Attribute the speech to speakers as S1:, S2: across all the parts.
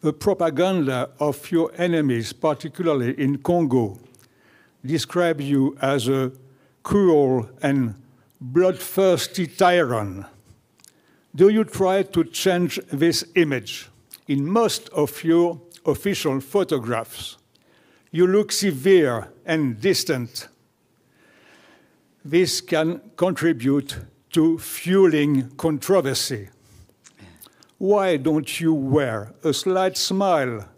S1: The propaganda of your enemies, particularly in Congo, describe you as a cruel and bloodthirsty tyrant. Do you try to change this image? In most of your official photographs, you look severe and distant. This can contribute to fueling controversy. Why don't you wear a slight smile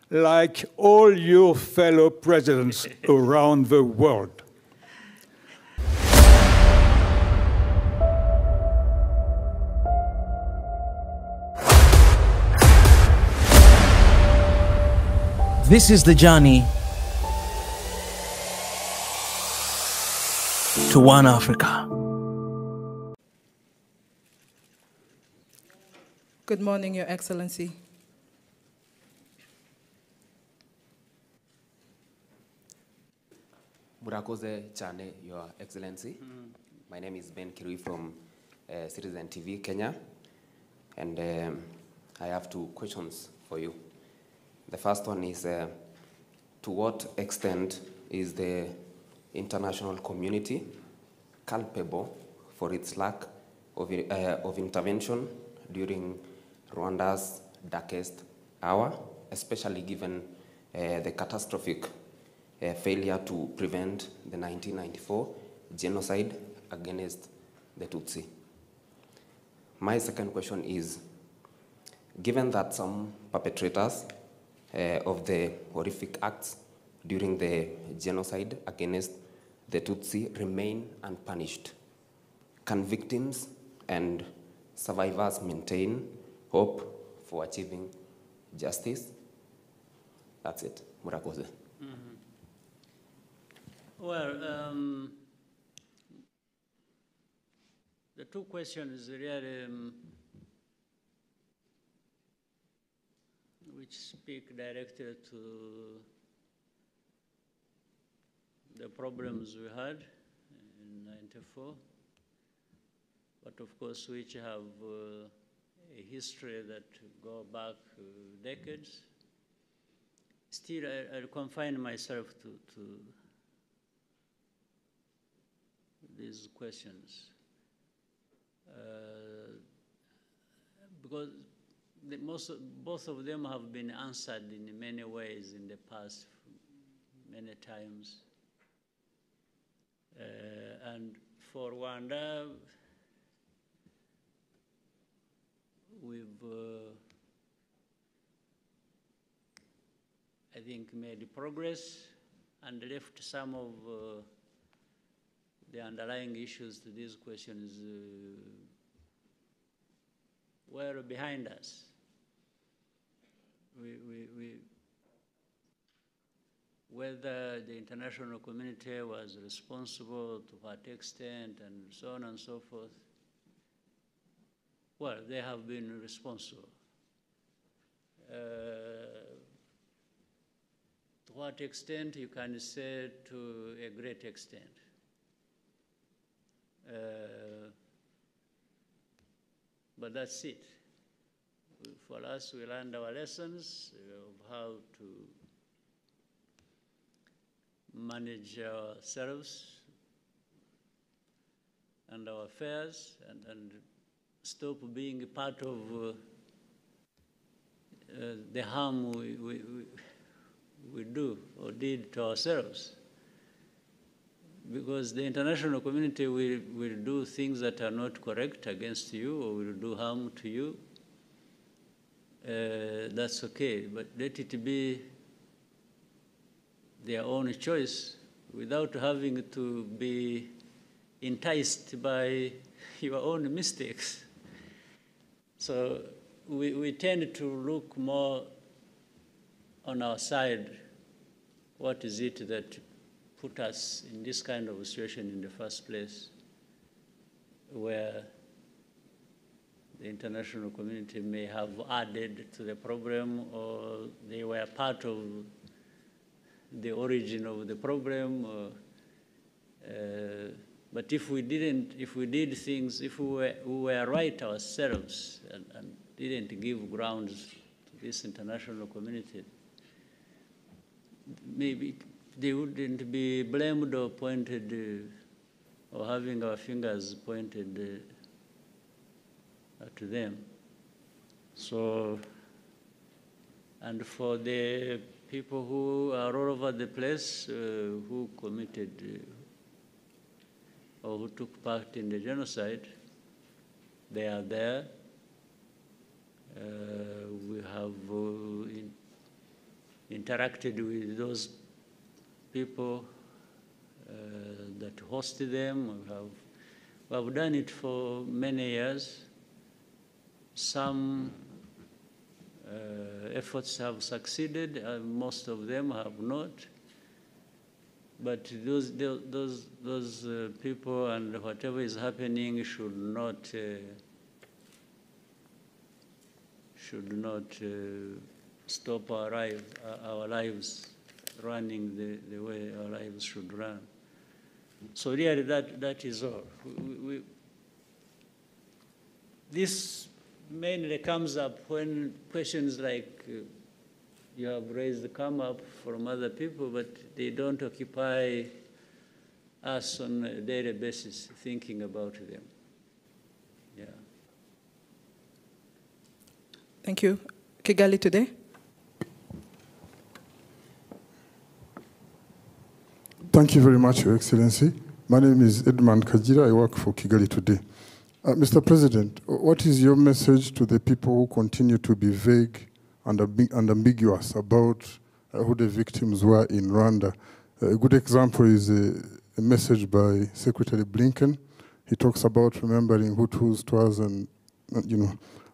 S1: like all your fellow presidents around the world?
S2: This is the journey to one Africa.
S3: Good morning, Your Excellency.
S4: Murakoze Chane, Your Excellency. My name is Ben Kirui from Citizen TV, Kenya. And I have two questions for you. The first one is, to what extent is the international community culpable for its lack of intervention during Rwanda's darkest hour, especially given the catastrophic failure to prevent the 1994 genocide against the Tutsi? My second question is, given that some perpetrators of the horrific acts during the genocide against the Tutsi remain unpunished, can victims and survivors maintain hope for achieving justice? That's it. Murakoze.
S5: Well, the two questions really which speak directly to the problems we had in '94, but of course which have a history that go back decades. Still, I'll confine myself to these questions because both of them have been answered in many ways in the past, many times. And for Rwanda, we've, I think, made progress and left some of the underlying issues to these questions were behind us. Whether the international community was responsible, to what extent, and so on and so forth, well, they have been responsible. To what extent, you can say to a great extent. But that's it. For us, we learned our lessons of how to manage ourselves and our affairs and stop being part of the harm we do or did to ourselves. Because the international community will do things that are not correct against you or will do harm to you. That's okay, but let it be their own choice without having to be enticed by your own mistakes. So we tend to look more on our side. What is it that put us in this kind of situation in the first place, where the international community may have added to the problem, or they were part of the origin of the problem. But if we did things, if we were right ourselves and didn't give grounds to this international community. Maybe they wouldn't be blamed or pointed or having our fingers pointed to them. So, and for the people who are all over the place who committed or who took part in the genocide, they are there. We have interacted with those people that hosted them. We have done it for many years. Some efforts have succeeded, most of them have not. But those people and whatever is happening should not stop our lives running the way our lives should run. So really that is all. This mainly comes up when questions like you have raised come up from other people, but they don't occupy us on a daily basis thinking about them. Yeah.
S3: Thank you. Kigali Today.
S6: Thank you very much, Your Excellency. My name is Edmund Kajira. I work for Kigali Today. Mr. President, what is your message to the people who continue to be vague and ambiguous about who the victims were in Rwanda? A good example is a message by Secretary Blinken. He talks about remembering Hutus, Twas, and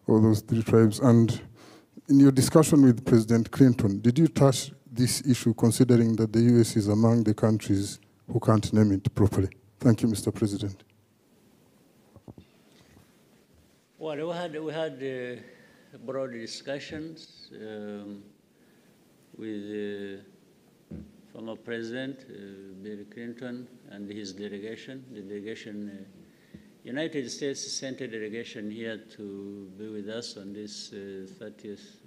S6: all those three tribes. And in your discussion with President Clinton, did you touch this issue, considering that the US is among the countries who can't name it properly? Thank you, Mr. President.
S5: Well, we had broad discussions with former President Bill Clinton and his delegation. The delegation, United States sent a delegation here to be with us on this 30th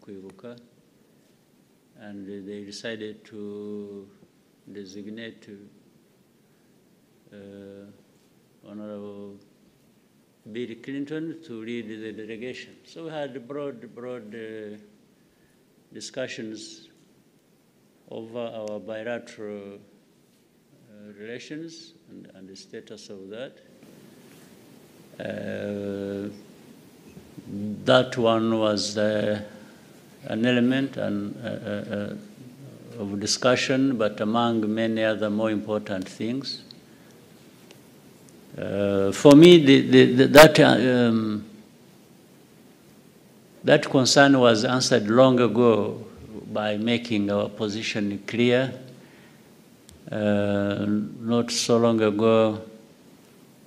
S5: Kwibuka, and they decided to designate Honorable Bill Clinton to lead the delegation. So we had broad discussions over our bilateral relations and the status of that. That one was an element of discussion, but among many other more important things. For me, that concern was answered long ago by making our position clear. Not so long ago,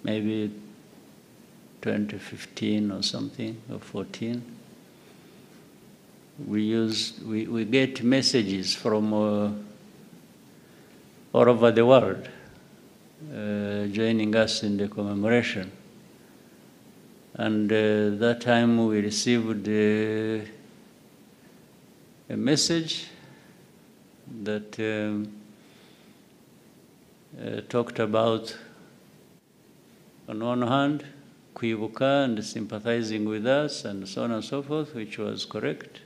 S5: maybe 2015 or something, or 14, we get messages from all over the world joining us in the commemoration. And that time we received a message that talked about, on one hand, Kwibuka and sympathizing with us and so on and so forth, which was correct.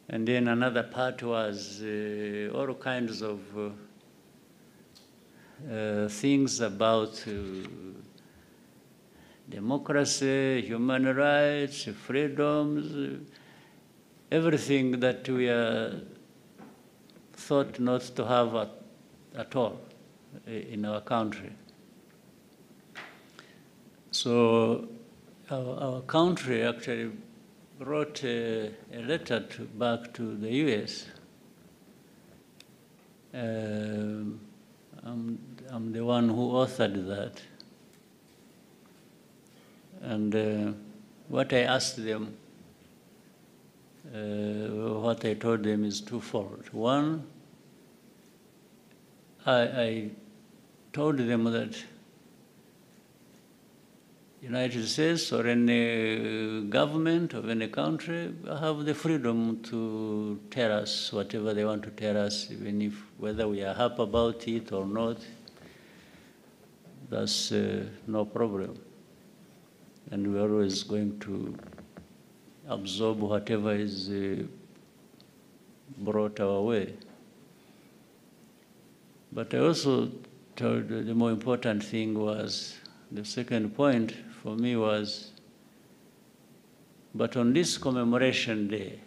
S5: And then another part was all kinds of things about democracy, human rights, freedoms, everything that we are thought not to have at all in our country. So our country actually wrote a letter back to the US. I'm the one who authored that. And what I asked them, what I told them is twofold. One, I told them that United States or any government of any country have the freedom to tell us whatever they want to tell us, even if whether we are happy about it or not. That's no problem. And we're always going to absorb whatever is brought our way. But I also told the more important thing was, the second point for me was, but on this commemoration day,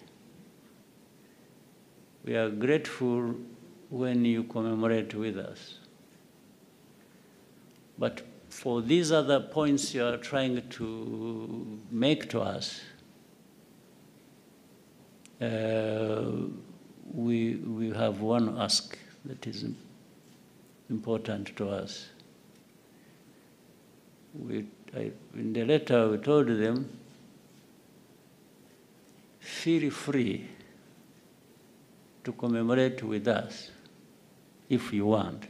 S5: we are grateful when you commemorate with us. But for these other points you are trying to make to us, we have one ask that is important to us. In the letter we told them, feel free to commemorate with us if you want.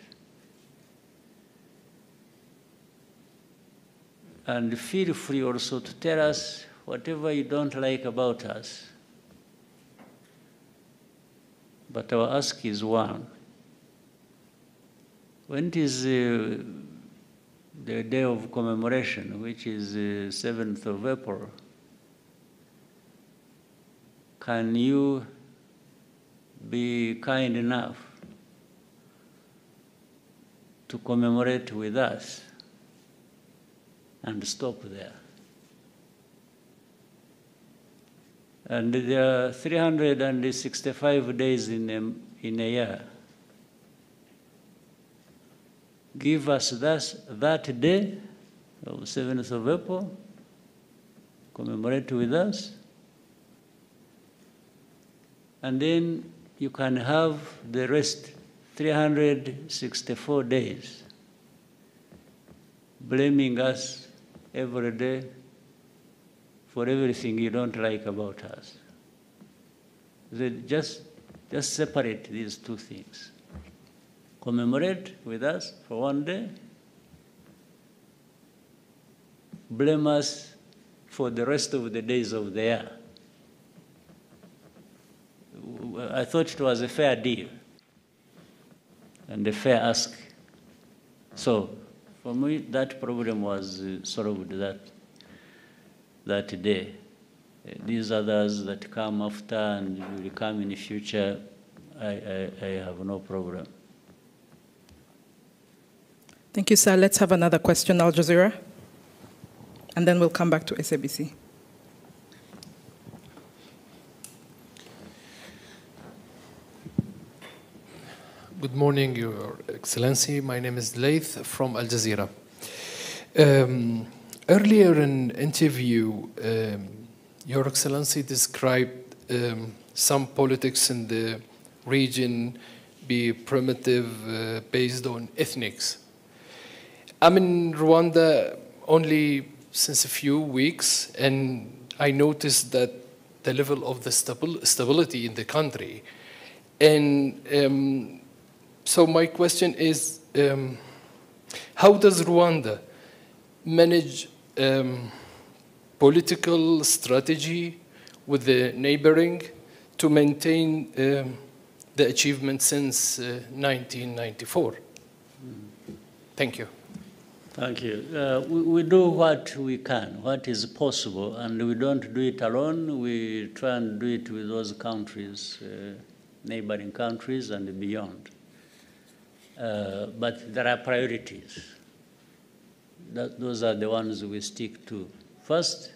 S5: And feel free also to tell us whatever you don't like about us. But our ask is one. When it is the day of commemoration, which is 7th of April, can you be kind enough to commemorate with us and stop there? And there are 365 days in a year. Give us that day of 7th of April, commemorate with us, and then you can have the rest 364 days blaming us every day for everything you don't like about us. Just separate these two things. Commemorate with us for one day, blame us for the rest of the days of the year. I thought it was a fair deal and a fair ask. So for me, that problem was solved that day. These others that come after and will come in the future, I have no problem.
S3: Thank you, sir. Let's have another question, Al Jazeera, and then we'll come back to SABC.
S7: Good morning, Your Excellency. My name is Laith from Al Jazeera. Earlier in an interview, Your Excellency described some politics in the region be primitive, based on ethnics. I'm in Rwanda only since a few weeks, and I noticed that the level of the stability in the country. And so my question is, how does Rwanda manage political strategy with the neighboring to maintain the achievement since 1994? Thank you.
S5: Thank you. We do what we can, what is possible, and we don't do it alone. We try and do it with those countries, neighboring countries and beyond. But there are priorities. Those are the ones we stick to. First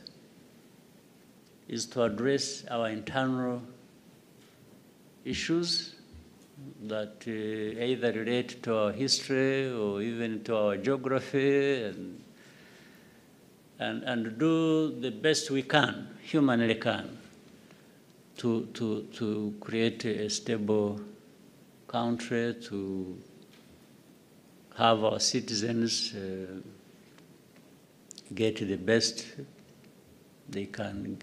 S5: is to address our internal issues that either relate to our history or even to our geography, and do the best we can, humanly can, to create a stable country, to have our citizens get the best they can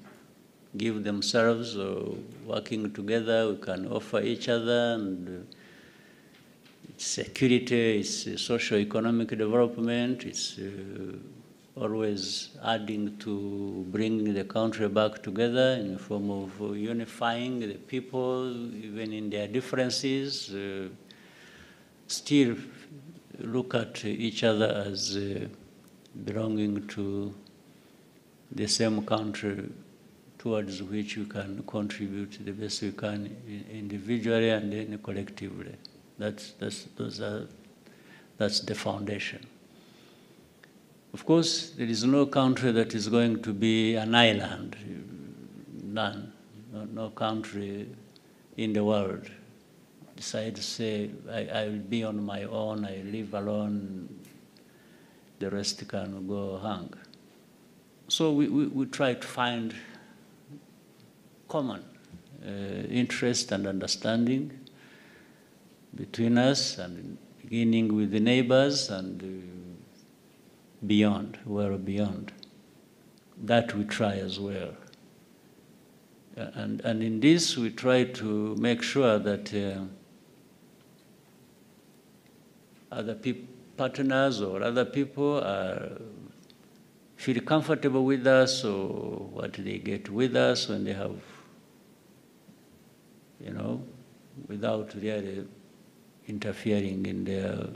S5: give themselves, or working together, we can offer each other, and it's security, it's socio-economic development, it's always adding to bring the country back together in the form of unifying the people, even in their differences, still look at each other as belonging to the same country towards which we can contribute the best we can individually and then collectively. That's the foundation. Of course, there is no country that is going to be an island. None. No country in the world decide to say, I will be on my own, I live alone, the rest can go hang. So we try to find common interest and understanding between us, and beginning with the neighbors and beyond, well beyond. That we try as well. And in this, we try to make sure that other partners or other people feel comfortable with us, or what they get with us when they have, without really interfering in their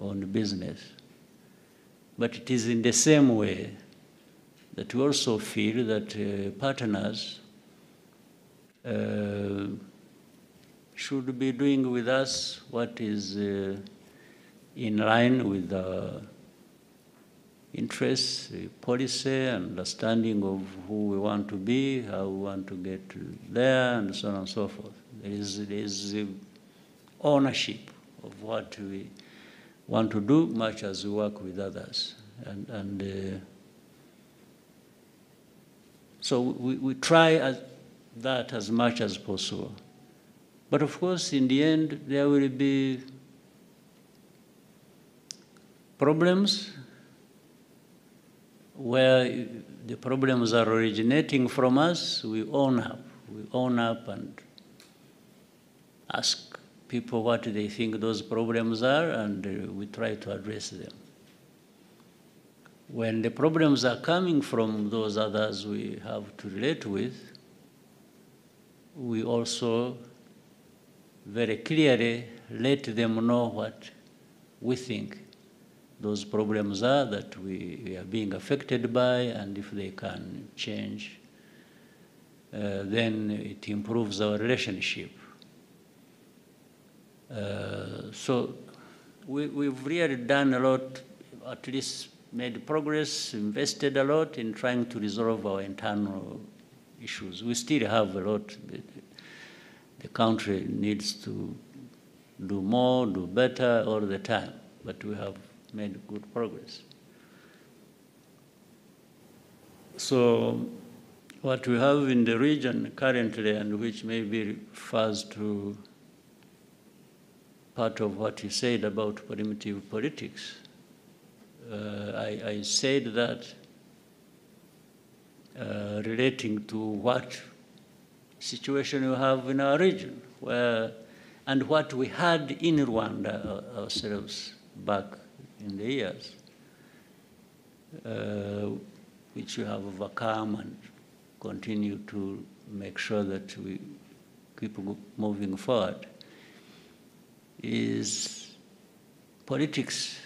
S5: own business. But it is in the same way that we also feel that partners should be doing with us what is in line with our interests, policy, understanding of who we want to be, how we want to get there, and so on and so forth. There is ownership of what we want to do, much as we work with others. So we try that as much as possible. But of course, in the end, there will be problems where the problems are originating from us. We own up and ask people what they think those problems are, and we try to address them. When the problems are coming from those others we have to relate with, we also very clearly let them know what we think those problems are that we are being affected by, and if they can change, then it improves our relationship. So we've really done a lot, at least made progress, invested a lot in trying to resolve our internal issues. We still have a lot. The country needs to do more, do better all the time, but we have made good progress. So what we have in the region currently, and which maybe refers to part of what you said about primitive politics, I said that relating to what situation we have in our region, and what we had in Rwanda ourselves back in the years, which we have overcome and continue to make sure that we keep moving forward, is politics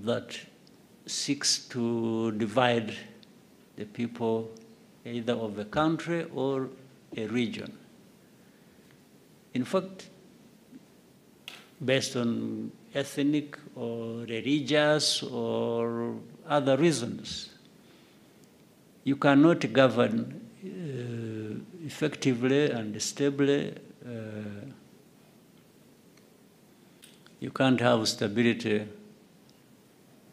S5: that seeks to divide the people either of a country or a region. In fact, based on ethnic or religious or other reasons, you cannot govern effectively and stably. You can't have stability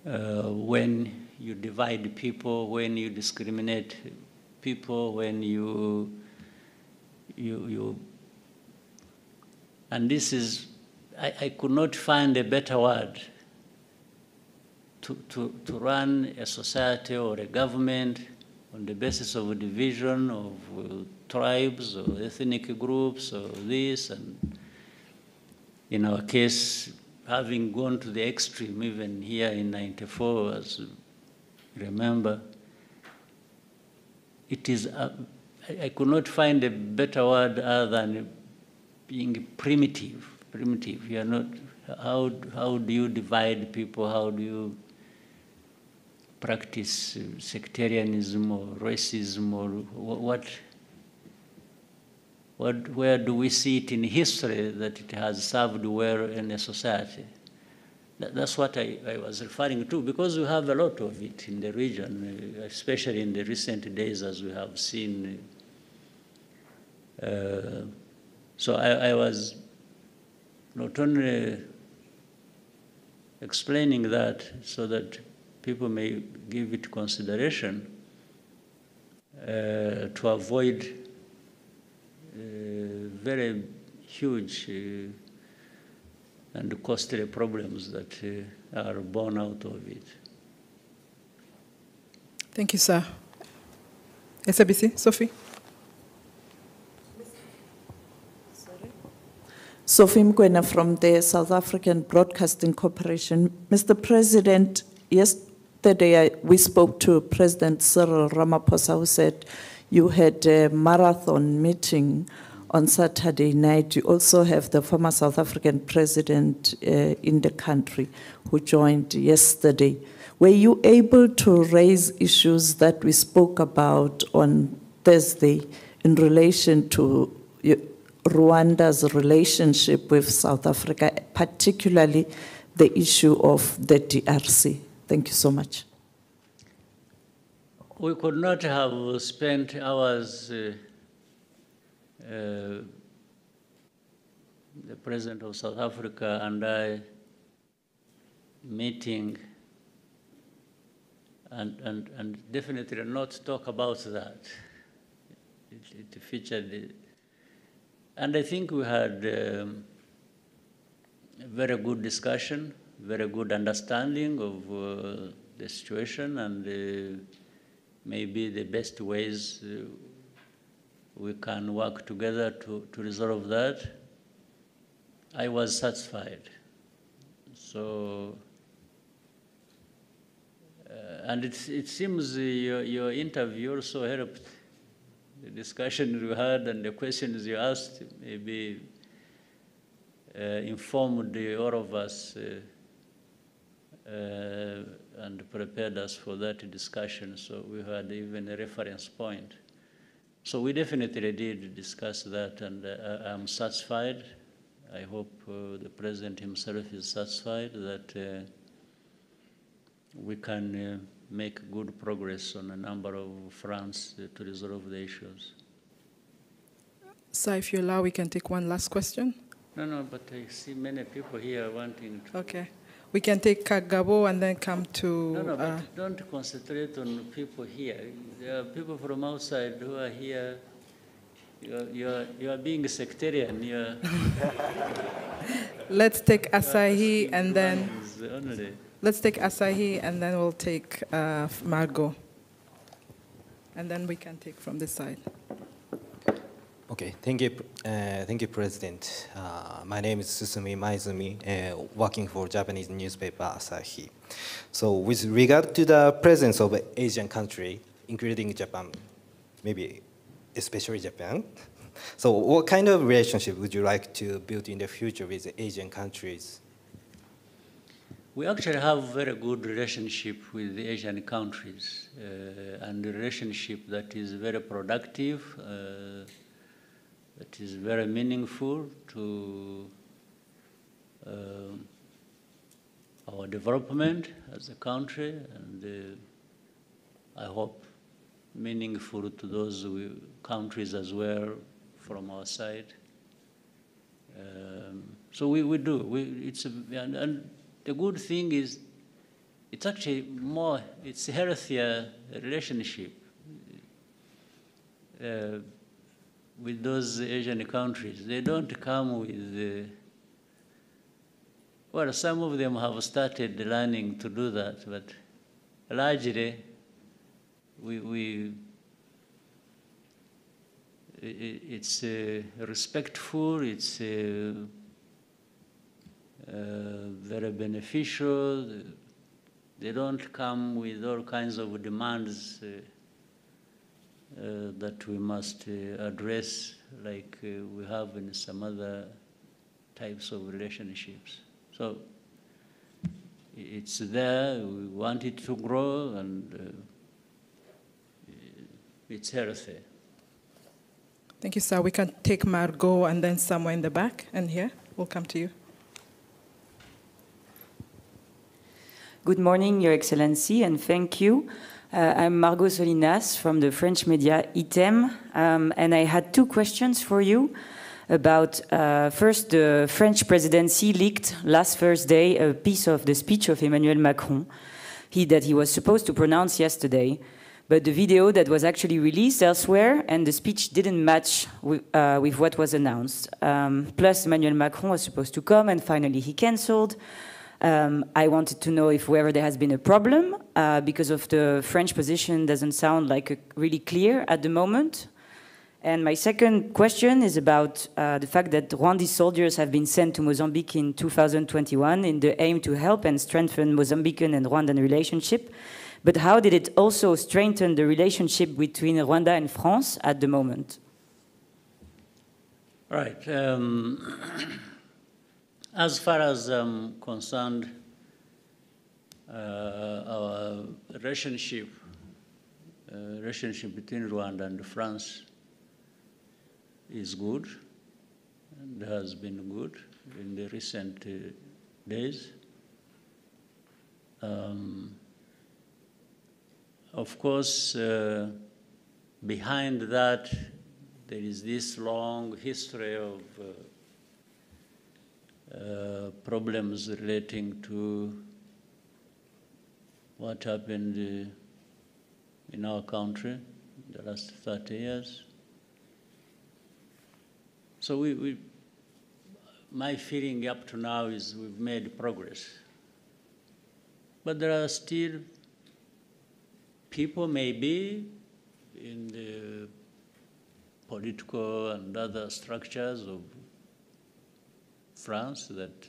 S5: when you divide people, when you discriminate people, when you and this is, I could not find a better word to run a society or a government on the basis of a division of tribes or ethnic groups or this, and in our case, having gone to the extreme, even here in '94, as you remember, it is, I could not find a better word other than being primitive. Primitive. You are not, how do you divide people? How do you practice sectarianism or racism, or where do we see it in history that it has served well in a society? That's what I was referring to, because we have a lot of it in the region, especially in the recent days, as we have seen. So I was not only explaining that so that people may give it consideration to avoid very huge and costly problems that are born out of it.
S3: Thank you, sir. SBC, Sophie.
S8: Sophie Mkwena from the South African Broadcasting Corporation. Mr. President, yesterday we spoke to President Cyril Ramaphosa, who said you had a marathon meeting on Saturday night. You also have the former South African president in the country who joined yesterday. Were you able to raise issues that we spoke about on Thursday in relation to Rwanda's relationship with South Africa, particularly the issue of the DRC? Thank you so much.
S5: We could not have spent hours, the President of South Africa and I, meeting and definitely not talk about that. It featured, and I think we had a very good discussion, very good understanding of the situation and maybe the best ways we can work together to resolve that. I was satisfied. So, and it seems your interview also helped. The discussion you had and the questions you asked maybe informed all of us and prepared us for that discussion. So we had even a reference point. So we definitely did discuss that, and I'm satisfied. I hope the President himself is satisfied that we can make good progress on a number of fronts to resolve the issues.
S3: Sir, if you allow, we can take one last question.
S5: No, but I see many people here wanting to...
S3: Okay. We can take Kagabo and then come to...
S5: No, but don't concentrate on people here. There are people from outside who are here. You are being sectarian.
S3: Let's take Asahi and then...
S5: Only.
S3: Let's take Asahi and then we'll take Margot. And then we can take from this side.
S9: Okay, thank you, President. My name is Susumi Maizumi, working for Japanese newspaper Asahi. So with regard to the presence of Asian country, including Japan, maybe especially Japan, so what kind of relationship would you like to build in the future with Asian countries?
S5: We actually have a very good relationship with the Asian countries, and a relationship that is very productive, that is very meaningful to our development as a country, and I hope meaningful to those countries as well from our side. So we do. And the good thing is, it's actually more, it's a healthier relationship with those Asian countries. They don't come with, well, some of them have started learning to do that, but largely, it's respectful, it's very beneficial. They don't come with all kinds of demands that we must address like we have in some other types of relationships. So it's there, we want it to grow, and it's healthy.
S3: Thank you, sir. We can take Margot and then somewhere in the back, and here, we'll come to you.
S10: Good morning, Your Excellency, and thank you. I'm Margot Solinas from the French media ITEM, and I had two questions for you about, first, the French presidency leaked last Thursday a piece of the speech of Emmanuel Macron that he was supposed to pronounce yesterday, but the video that was actually released elsewhere and the speech didn't match with what was announced. Plus, Emmanuel Macron was supposed to come, and finally he cancelled. I wanted to know if whether there has been a problem because of the French position doesn't sound like really clear at the moment. And my second question is about the fact that Rwandese soldiers have been sent to Mozambique in 2021 in the aim to help and strengthen Mozambican and Rwandan relationship. But how did it also strengthen the relationship between Rwanda and France at the moment?
S5: Right. As far as I'm concerned, our relationship between Rwanda and France is good, and has been good in the recent days. Of course, behind that, there is this long history of problems relating to what happened in our country in the last 30 years. So my feeling up to now is we've made progress. But there are still people maybe in the political and other structures of France that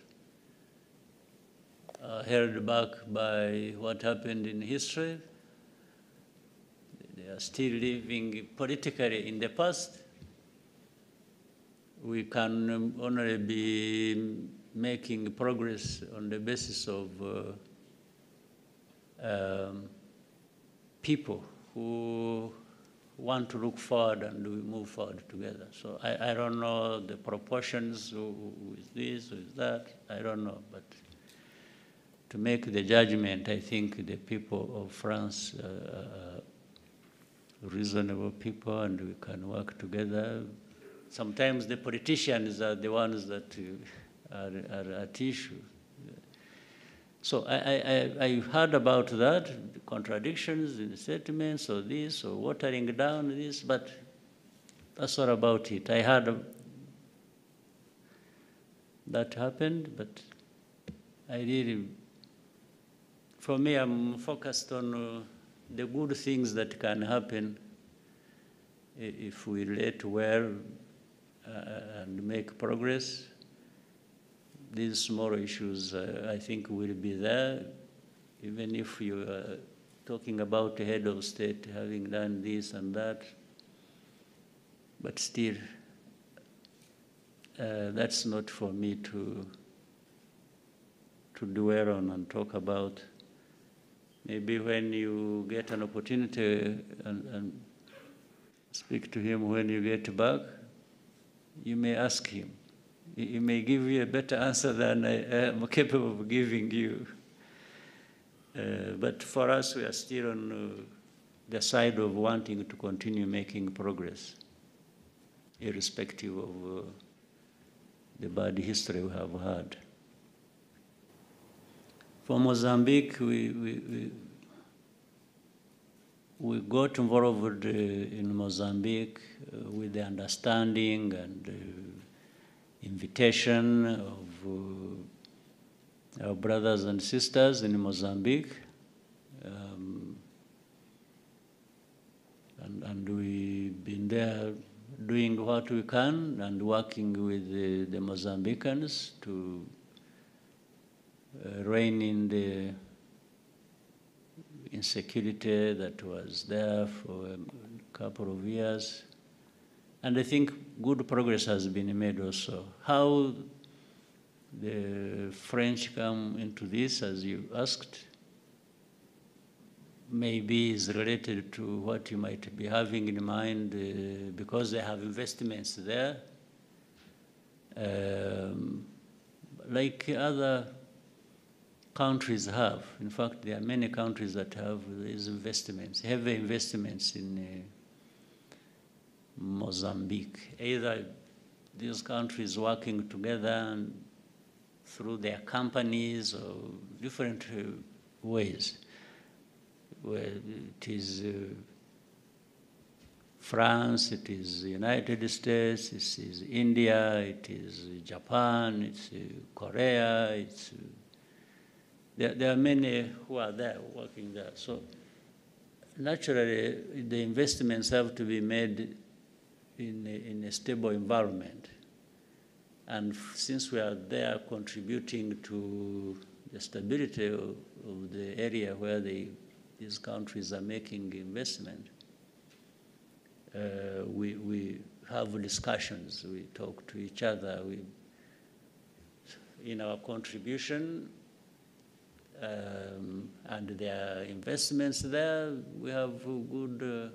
S5: are held back by what happened in history. They are still living politically in the past. We can only be making progress on the basis of people who want to look forward and we move forward together. So I don't know the proportions with this, with that, I don't know. But to make the judgment, I think the people of France are reasonable people and we can work together. Sometimes the politicians are the ones that are at issue. So I heard about that, the contradictions in the statements or this, or watering down this, but that's all about it. I heard that happened, but I really, for me, I'm focused on the good things that can happen if we relate well and make progress. These small issues, I think, will be there, even if you are talking about the head of state having done this and that. But still, that's not for me to dwell on and talk about. Maybe when you get an opportunity and speak to him when you get back, you may ask him. He may give you a better answer than I am capable of giving you. But for us, we are still on the side of wanting to continue making progress, irrespective of the bad history we have had. For Mozambique, we got involved in Mozambique with the understanding and invitation of our brothers and sisters in Mozambique. And we've been there doing what we can and working with the Mozambicans to reining the insecurity that was there for a couple of years. And I think good progress has been made also. How the French come into this, as you asked, maybe is related to what you might be having in mind because they have investments there. Like other countries have. In fact, there are many countries that have these investments, heavy investments in Mozambique. Either these countries working together and through their companies or different ways. Where it is France, it is the United States, it is India, it is Japan, it's Korea, it's, there are many who are there, working there. So naturally, the investments have to be made in a stable environment. And since we are there contributing to the stability of the area where these countries are making investment, we have discussions, we talk to each other. In our contribution and their investments there, we have good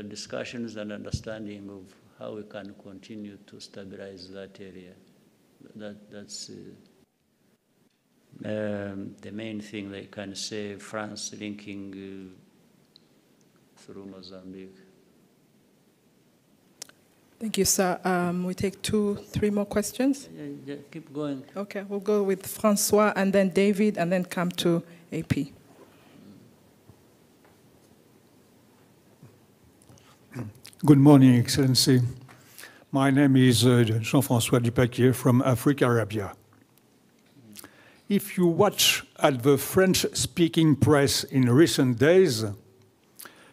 S5: discussions and understanding of how we can continue to stabilize that area. That's the main thing they can say, France linking through Mozambique.
S3: Thank you, sir. We take 2-3 more questions.
S5: Yeah, keep going.
S3: Okay, we'll go with Francois and then David and then come to AP.
S1: Good morning, Excellency. My name is Jean-François Dupaquier from Africa, Arabia. If you watch at the French-speaking press in recent days,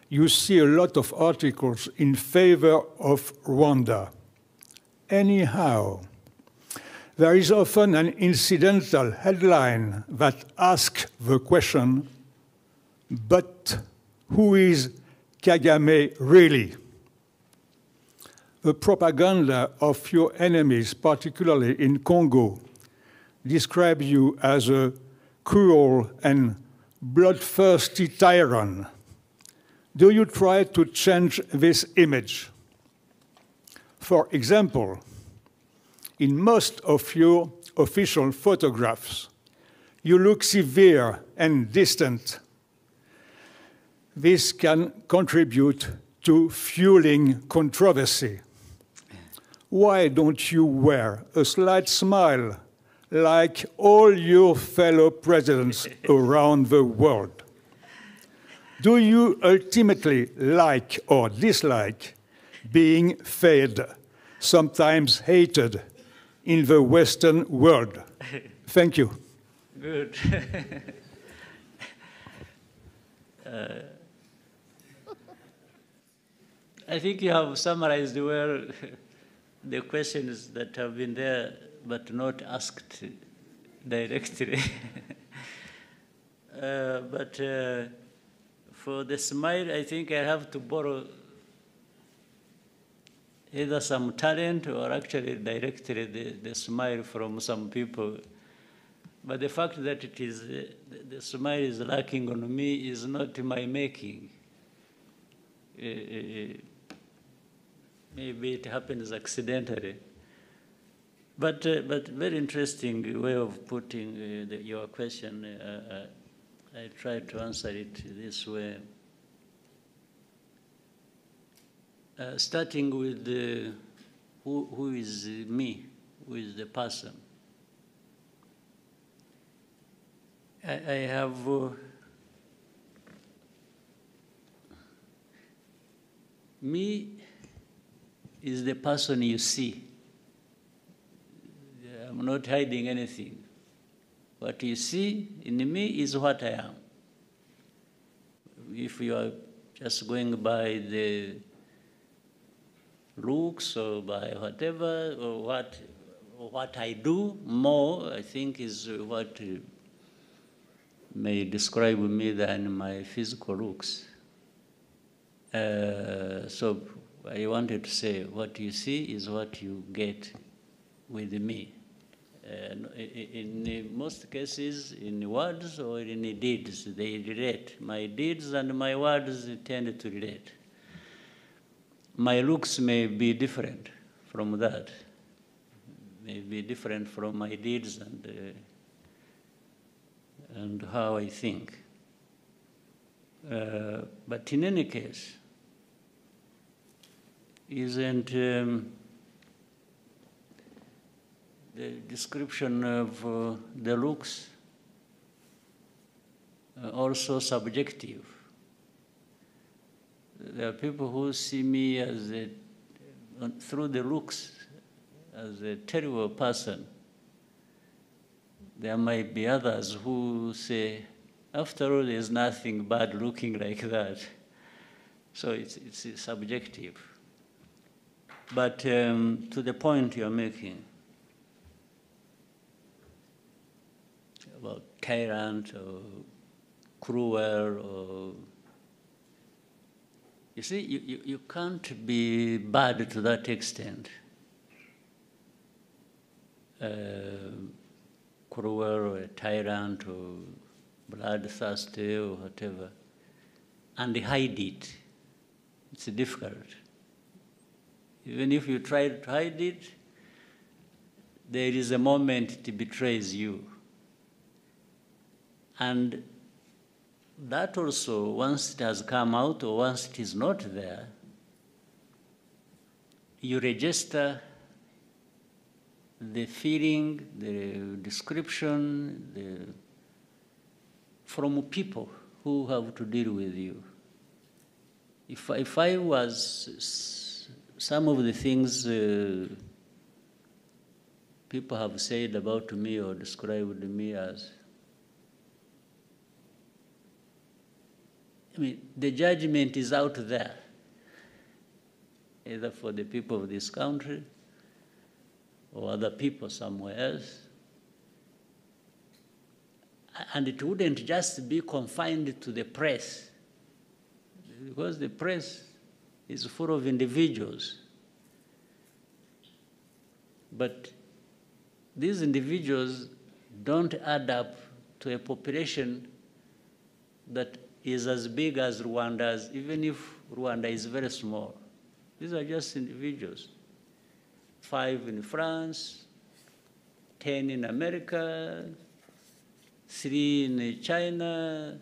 S1: you see a lot of articles in favor of Rwanda. Anyhow, there is often an incidental headline that asks the question, but who is Kagame really? The propaganda of your enemies, particularly in Congo, describe you as a cruel and bloodthirsty tyrant. Do you try to change this image? For example, in most of your official photographs, you look severe and distant. This can contribute to fueling controversy. Why don't you wear a slight smile like all your fellow presidents around the world? Do you ultimately like or dislike being fed, sometimes hated, in the Western world? Thank you.
S5: Good. I think you have summarized well the questions that have been there but not asked directly. But for the smile, I think I have to borrow either some talent or actually directly the smile from some people. But the fact that it is the smile is lacking on me is not my making. Maybe it happens accidentally. But very interesting way of putting your question. I try to answer it this way. Starting with who is me, who is the person. I have me is the person you see. I'm not hiding anything. What you see in me is what I am. If you are just going by the looks or by whatever, or what I do more, I think, is what may describe me than my physical looks. So I wanted to say, what you see is what you get with me. In most cases, in words or in deeds, they relate. My deeds and my words tend to relate. My looks may be different from that, may be different from my deeds and how I think. But in any case, isn't the description of the looks also subjective? There are people who see me as through the looks as a terrible person. There might be others who say, after all, there's nothing bad looking like that. So it's subjective. But to the point you're making about tyrant or cruel, or you see, you can't be bad to that extent. Cruel or a tyrant or bloodthirsty or whatever, and hide it. It's difficult. Even if you try to hide it, there is a moment it betrays you. And that also, once it has come out or once it is not there, you register the feeling, the description, from people who have to deal with you. If I was some of the things people have said about me or described me as, I mean, the judgment is out there, either for the people of this country or other people somewhere else. And it wouldn't just be confined to the press, because the press is full of individuals. But these individuals don't add up to a population that is as big as Rwanda's, even if Rwanda is very small. These are just individuals. 5 in France, 10 in America, 3 in China,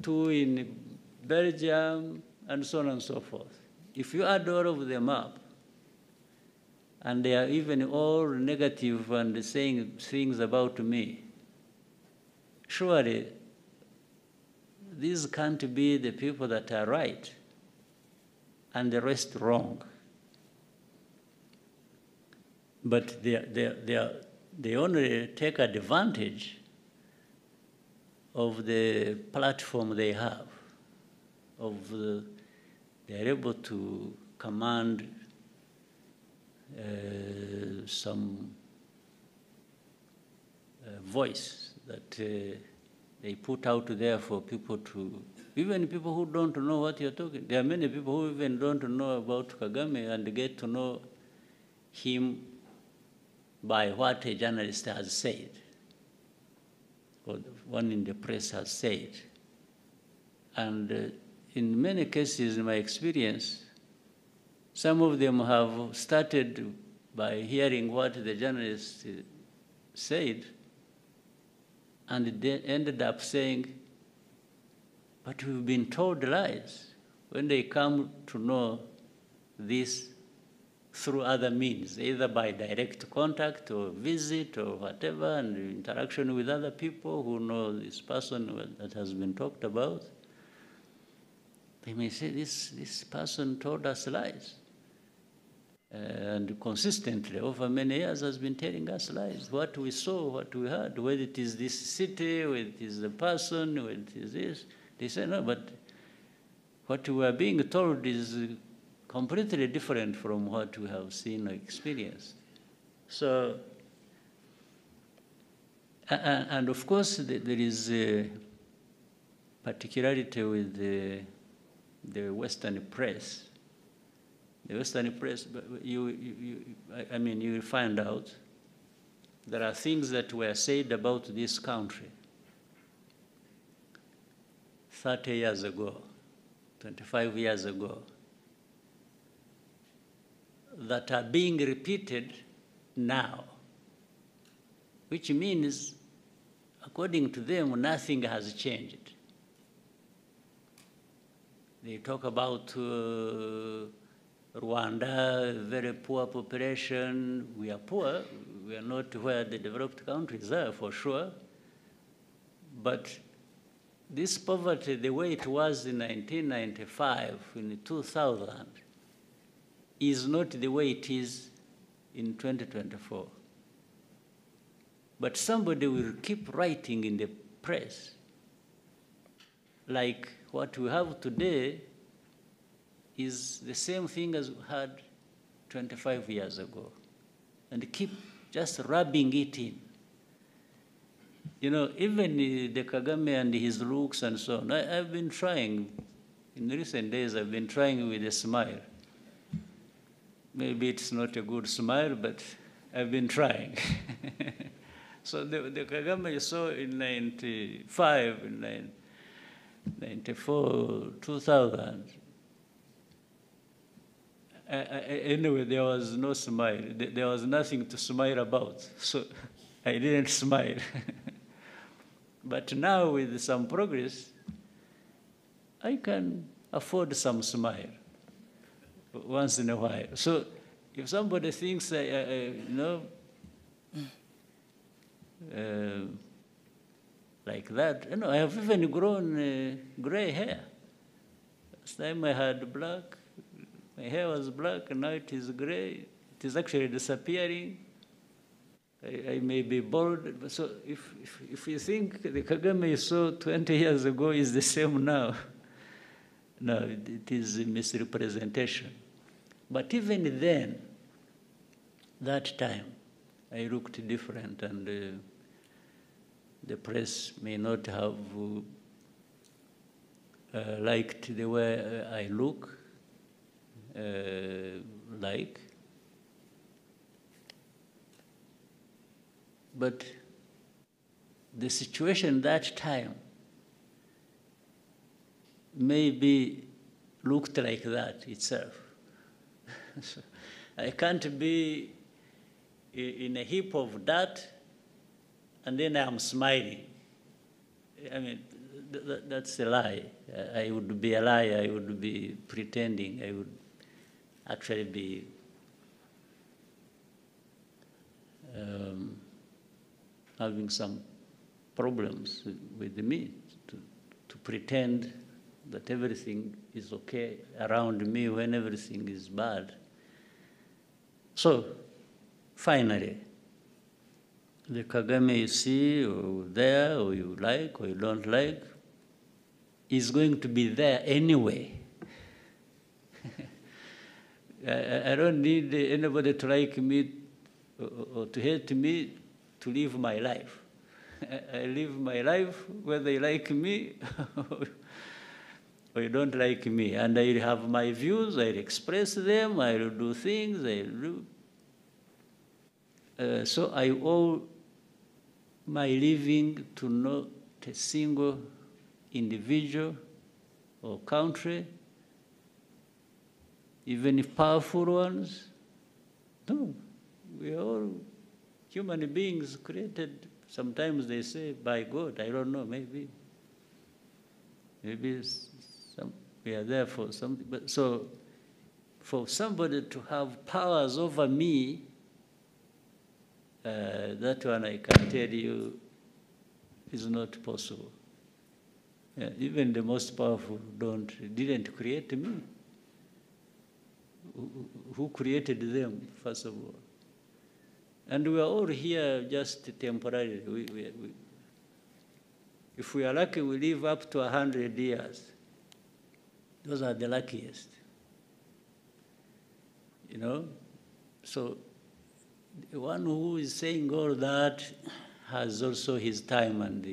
S5: 2 in Belgium, and so on and so forth. If you add all of them up, and they are even all negative and saying things about me, surely these can't be the people that are right and the rest wrong. But they only take advantage of the platform they have, they're able to command some voice that they put out there for people to, even people who don't know what you're talking. There are many people who even don't know about Kagame and get to know him by what a journalist has said, or one in the press has said. And in many cases, in my experience, some of them have started by hearing what the journalist said, and they ended up saying, but we've been told lies, when they come to know this through other means, either by direct contact or visit or whatever, and interaction with other people who know this person that has been talked about. They may say, this person told us lies. And consistently, over many years, has been telling us lies. What we saw, what we heard, whether it is this city, whether it is the person, whether it is this. They say, no, but what we are being told is completely different from what we have seen or experienced. So, and of course, there is a particularity with the Western press. The Western press, I mean, you will find out there are things that were said about this country 30 years ago, 25 years ago, that are being repeated now, which means, according to them, nothing has changed. They talk about Rwanda, very poor population. We are poor. We are not where the developed countries are, for sure. But this poverty, the way it was in 1995, in 2000, is not the way it is in 2024. But somebody will keep writing in the press, like what we have today is the same thing as we had 25 years ago, and keep just rubbing it in. You know, even the Kagame and his looks and so on, I've been trying, in recent days, I've been trying with a smile. Maybe it's not a good smile, but I've been trying. So the Kagame you saw in 95, in 94, 2000, anyway, there was no smile. There was nothing to smile about, so I didn't smile. But now, with some progress, I can afford some smile once in a while. So if somebody thinks, like that, you know, I have even grown gray hair. Last time I had black, my hair was black, and now it is gray. It is actually disappearing. I may be bald, but so if you think the Kagame you saw 20 years ago is the same now, no, it is a misrepresentation. But even then, that time, I looked different, and the press may not have liked the way I look, but the situation that time maybe looked like that itself. So I can't be in a heap of dirt and then I'm smiling. I mean, that's a lie. I would be a liar. I would be pretending. I would actually be having some problems with me to pretend that everything is okay around me when everything is bad. So, finally, the Kagame you see or there, or you like, or you don't like, is going to be there anyway. I don't need anybody to like me or to hate me to live my life. I live my life whether you like me or you don't like me. And I have my views, I express them, I will do things, I do. So I owe my living to not a single individual or country, even if powerful ones. No, we are all human beings created, sometimes they say, by God. I don't know, maybe we are there for something. But so for somebody to have powers over me, that one I can tell you is not possible. Yeah, even the most powerful didn't create me. Who created them, first of all? And we are all here just temporarily. If we are lucky, we live up to 100 years. Those are the luckiest. You know? So the one who is saying all that has also his time, and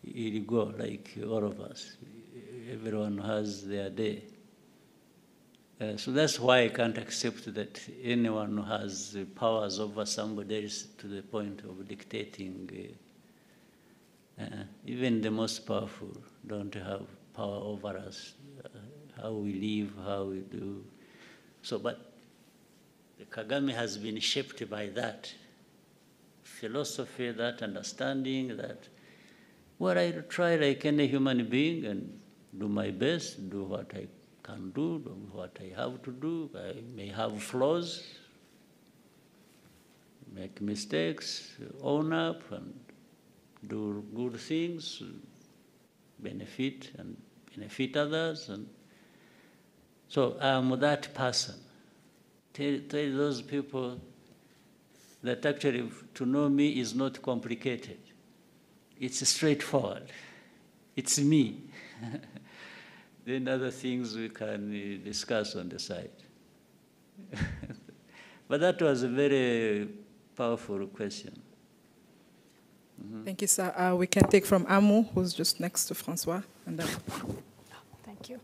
S5: he'll go like all of us. Everyone has their day. So that's why I can't accept that anyone who has powers over somebody else to the point of dictating. Even the most powerful don't have power over us, how we live, how we do. So, but the Kagame has been shaped by that philosophy, that understanding, that, well, I try like any human being and do my best, do what I can do what I have to do. I may have flaws, make mistakes, own up and do good things, benefit others. And so I'm that person. Tell those people that actually to know me is not complicated. It's straightforward. It's me. Then other things we can discuss on the side. But that was a very powerful question. Mm-hmm.
S3: Thank you, sir. We can take from Amu, who's just next to Francois. And then...
S11: Thank you.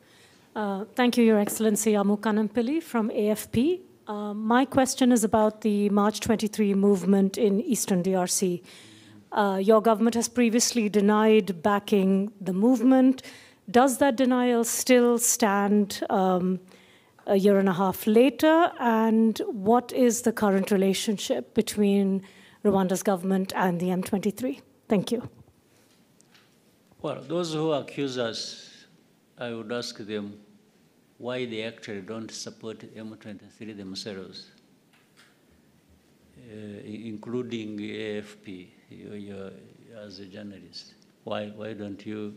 S11: Thank you, Your Excellency. Amu Kanampili from AFP. My question is about the March 23 movement in Eastern DRC. Your government has previously denied backing the movement. Does that denial still stand a year and a half later? And what is the current relationship between Rwanda's government and the M23? Thank you.
S5: Well, those who accuse us, I would ask them why they actually don't support M23 themselves, including AFP, you as a journalist. Why don't you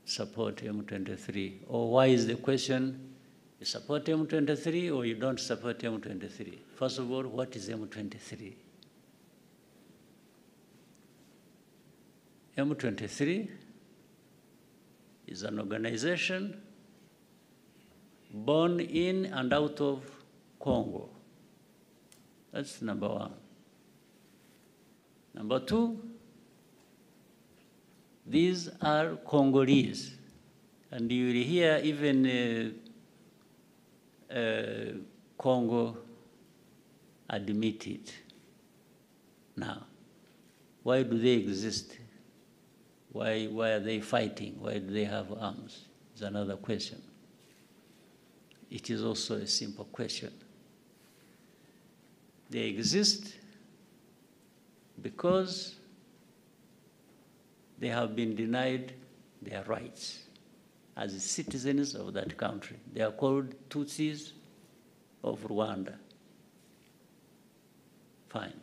S5: support M23? Or why is the question, you support M23 or you don't support M23? First of all, what is M23? M23 is an organization born in and out of Congo. That's number one. Number two, these are Congolese. And you will hear even Congo admit it now. Why do they exist? Why are they fighting? Why do they have arms? It's another question. It is also a simple question. They exist because they have been denied their rights as citizens of that country. They are called Tutsis of Rwanda. Fine.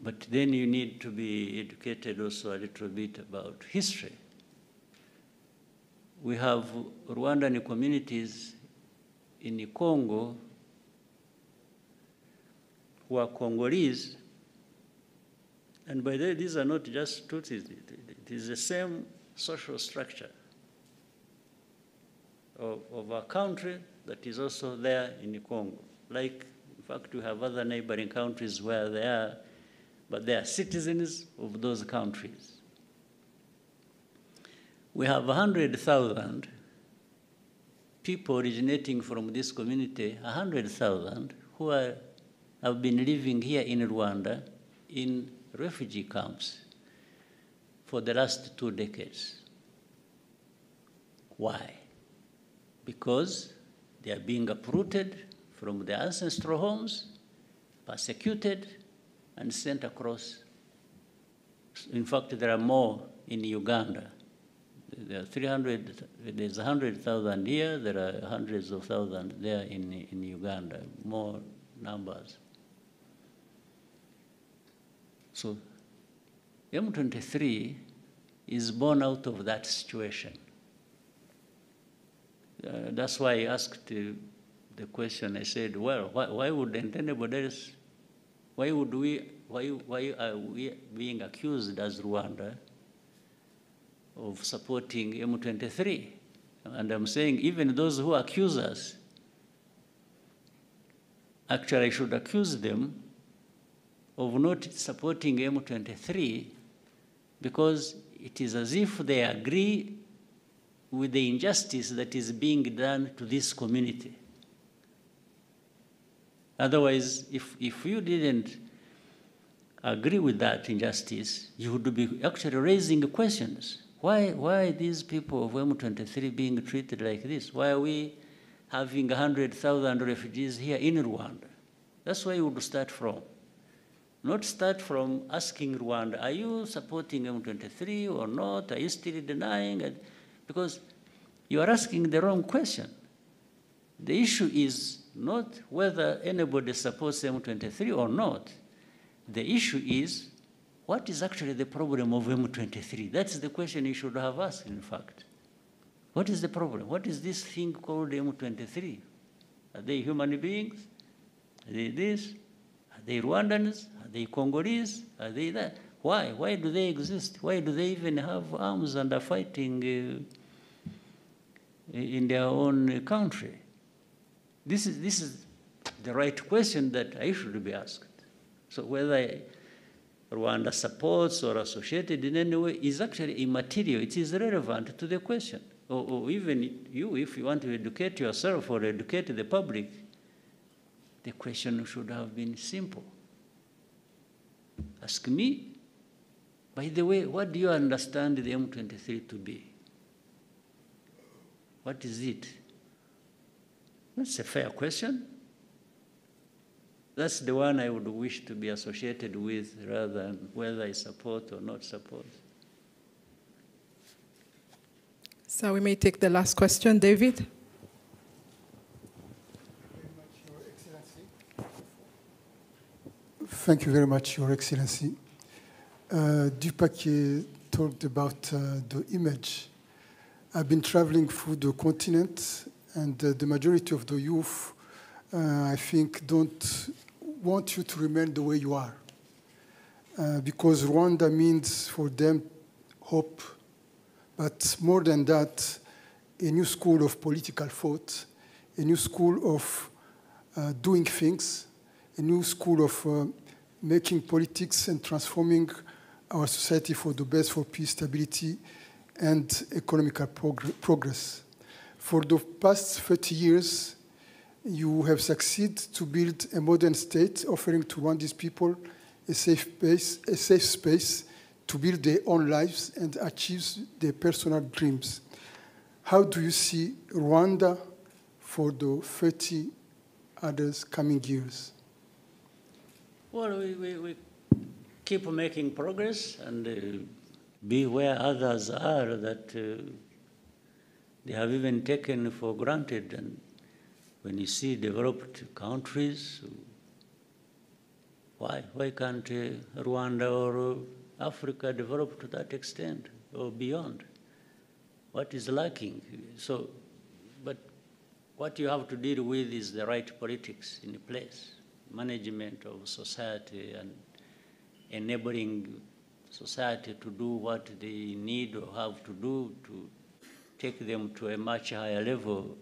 S5: But then you need to be educated also a little bit about history. We have Rwandan communities in Congo who are Congolese, and by the way, these are not just Tutsis. It is the same social structure of a country that is also there in Congo. Like, in fact, we have other neighboring countries where they are, but they are citizens of those countries. We have 100,000 people originating from this community, 100,000 who have been living here in Rwanda in refugee camps for the last 2 decades. Why? Because they are being uprooted from their ancestral homes, persecuted, and sent across. In fact, there are more in Uganda. There are 300, there's 100,000 here, there are hundreds of thousands there in Uganda, more numbers. So M23 is born out of that situation. That's why I asked the question. I said, well, why wouldn't anybody else, why are we being accused as Rwanda of supporting M23? And I'm saying even those who accuse us actually I should accuse them of not supporting M23 because it is as if they agree with the injustice that is being done to this community. Otherwise, if you didn't agree with that injustice, you would be actually raising questions. Why these people of M23 being treated like this? Why are we having 100,000 refugees here in Rwanda? That's where you would start from. Not start from asking Rwanda, are you supporting M23 or not? Are you still denying it? Because you are asking the wrong question. The issue is not whether anybody supports M23 or not. The issue is, what is actually the problem of M23? That's the question you should have asked, in fact. What is the problem? What is this thing called M23? Are they human beings? Are they this? Are they Rwandans? Are they Congolese? Are they that? Why? Why do they exist? Why do they even have arms and are fighting in their own country? This is the right question that I should be asked. So whether Rwanda supports or associated in any way is actually immaterial. It is relevant to the question. Or even you, if you want to educate yourself or educate the public, the question should have been simple. Ask me, by the way, what do you understand the M23 to be? What is it? That's a fair question. That's the one I would wish to be associated with rather than whether I support or not support.
S3: So we may take the last question. David?
S12: Thank you very much, Your Excellency. Dupaquier talked about the image. I've been traveling through the continent, and the majority of the youth, I think, don't want you to remain the way you are. Because Rwanda means for them hope, but more than that, a new school of political thought, a new school of doing things, a new school of making politics and transforming our society for the best, for peace, stability, and economical progress. For the past 30 years, you have succeeded to build a modern state, offering to Rwandese people a safe space to build their own lives and achieve their personal dreams. How do you see Rwanda for the 30 others coming years?
S5: Well, we keep making progress and be where others are that they have even taken for granted. And when you see developed countries, why can't Rwanda or Africa develop to that extent or beyond? What is lacking? So, but what you have to deal with is the right politics in place, management of society and enabling society to do what they need or have to do to take them to a much higher level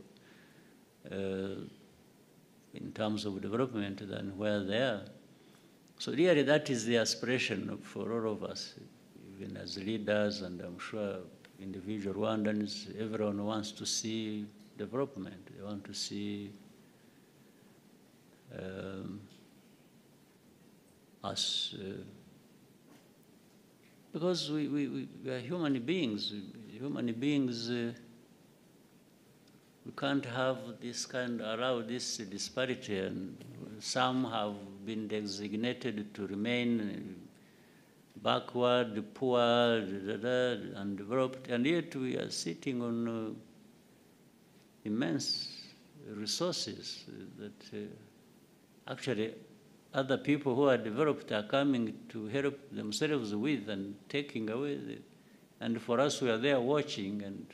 S5: in terms of development than where they are. So really that is the aspiration for all of us, even as leaders, and I'm sure individual Rwandans, everyone wants to see development. They want to see us, because we are human beings. Human beings, we can't have this allow this disparity, and some have been designated to remain backward, poor, undeveloped, and yet we are sitting on immense resources that actually other people who are developed are coming to help themselves with and taking away it. And for us, we are there watching and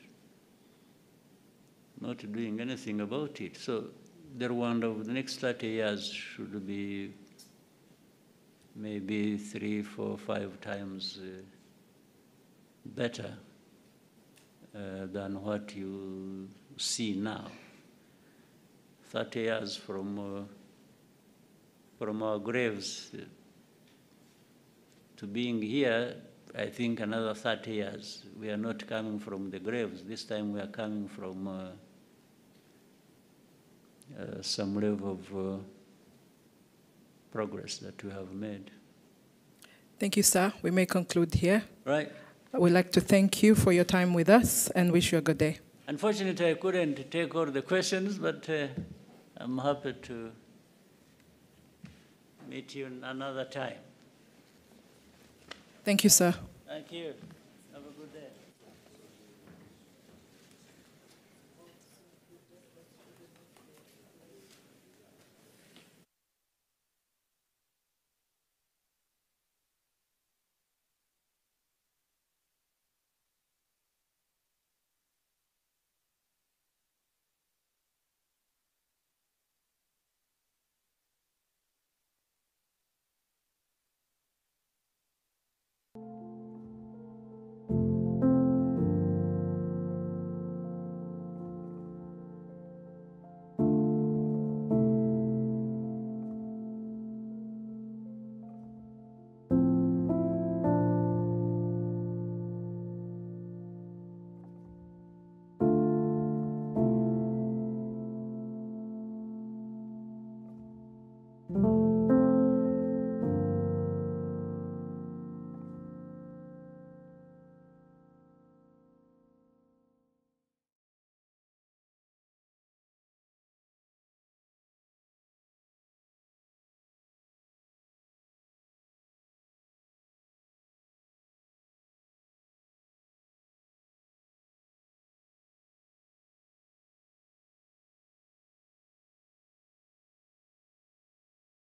S5: not doing anything about it. So the Rwanda of the next 30 years should be maybe 3, 4, 5 times better than what you see now. 30 years from from our graves to being here, I think another 30 years. We are not coming from the graves. This time we are coming from some level of progress that we have made.
S3: Thank you, sir. We may conclude here.
S5: Right.
S3: We'd like to thank you for your time with us and wish you a good day.
S5: Unfortunately, I couldn't take all the questions, but I'm happy to meet you another time.
S3: Thank you, sir.
S5: Thank you.